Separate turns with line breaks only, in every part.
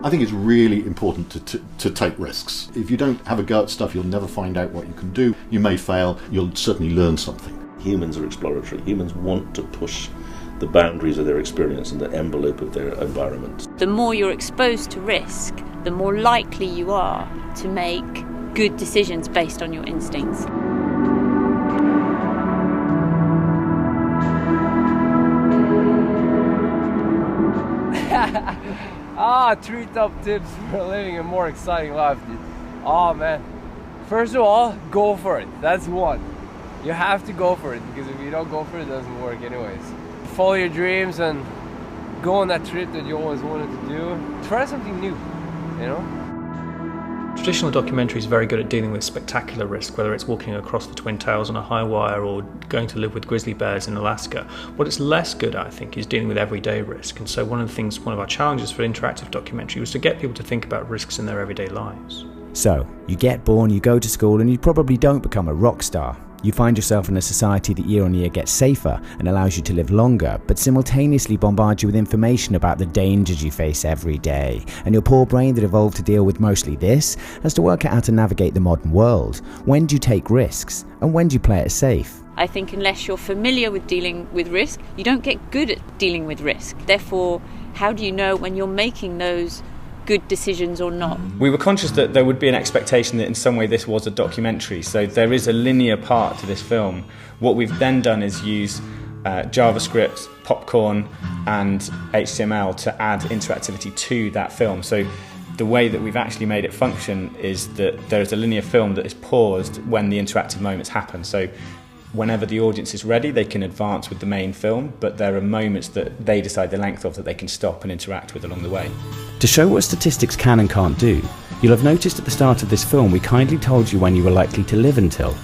I think it's really important to take risks. If you don't have a go at stuff, you'll never find out what you can do. You may fail, you'll certainly learn something.
Humans are exploratory. Humans want to push the boundaries of their experience and the envelope of their environment.
The more you're exposed to risk, the more likely you are to make good decisions based on your instincts.
Three top tips for living a more exciting life, dude. Man. First of all, go for it. That's one. You have to go for it, because if you don't go for it, it doesn't work anyways. Follow your dreams and go on that trip that you always wanted to do. Try something new, you know?
Traditional documentary is very good at dealing with spectacular risk, whether it's walking across the Twin Towers on a high wire or going to live with grizzly bears in Alaska. What it's less good at, I think, is dealing with everyday risk. And so one of our challenges for interactive documentary was to get people to think about risks in their everyday lives.
So, you get born, you go to school, and you probably don't become a rock star. You find yourself in a society that year on year gets safer and allows you to live longer, but simultaneously bombards you with information about the dangers you face every day. And your poor brain that evolved to deal with mostly this has to work out how to navigate the modern world. When do you take risks? And when do you play it safe?
I think unless you're familiar with dealing with risk, you don't get good at dealing with risk. Therefore, how do you know when you're making those good decisions or not?
We were conscious that there would be an expectation that in some way this was a documentary, so there is a linear part to this film. What we've then done is use JavaScript, Popcorn and HTML to add interactivity to that film. So the way that we've actually made it function is that there is a linear film that is paused when the interactive moments happen. So whenever the audience is ready, they can advance with the main film, but there are moments that they decide the length of that they can stop and interact with along the way.
To show what statistics can and can't do, you'll have noticed at the start of this film we kindly told you when you were likely to live until.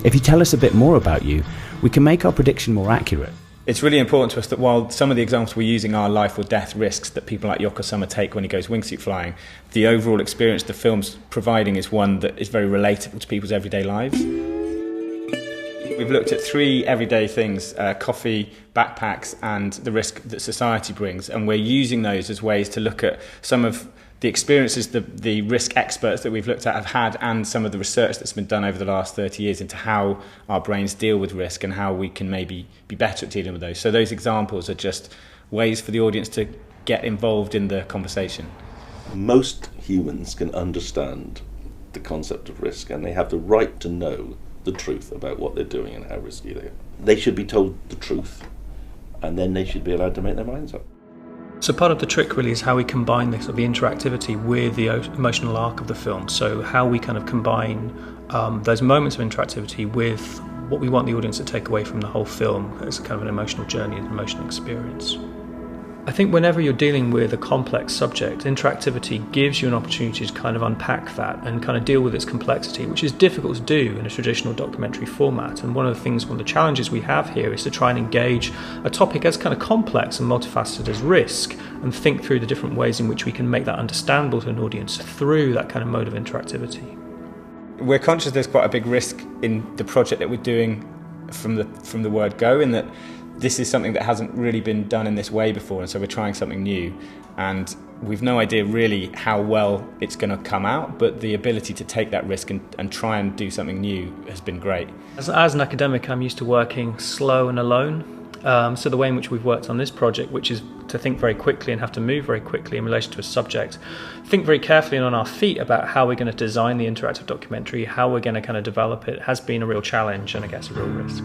If you tell us a bit more about you, we can make our prediction more accurate.
It's really important to us that while some of the examples we're using are life or death risks that people like Yokozuna take when he goes wingsuit flying, the overall experience the film's providing is one that is very relatable to people's everyday lives. We've looked at 3 everyday things, coffee, backpacks and the risk that society brings, and we're using those as ways to look at some of the experiences the risk experts that we've looked at have had, and some of the research that's been done over the last 30 years into how our brains deal with risk and how we can maybe be better at dealing with those. So those examples are just ways for the audience to get involved in the conversation.
Most humans can understand the concept of risk, and they have the right to know the truth about what they're doing and how risky they are. They should be told the truth, and then they should be allowed to make their minds up.
So part of the trick really is how we combine this, or the interactivity, with the emotional arc of the film. So how we kind of combine those moments of interactivity with what we want the audience to take away from the whole film as kind of an emotional journey, an emotional experience. I think whenever you're dealing with a complex subject, interactivity gives you an opportunity to kind of unpack that and kind of deal with its complexity, which is difficult to do in a traditional documentary format. And one of the challenges we have here is to try and engage a topic as kind of complex and multifaceted as risk, and think through the different ways in which we can make that understandable to an audience through that kind of mode of interactivity.
We're conscious there's quite a big risk in the project that we're doing from the word go, in that this is something that hasn't really been done in this way before, and so we're trying something new, and we've no idea really how well it's going to come out, but the ability to take that risk and try and do something new has been great.
As an academic, I'm used to working slow and alone, so the way in which we've worked on this project, which is to think very quickly and have to move very quickly in relation to a subject, think very carefully and on our feet about how we're going to design the interactive documentary, how we're going to kind of develop it, has been a real challenge and I guess a real risk.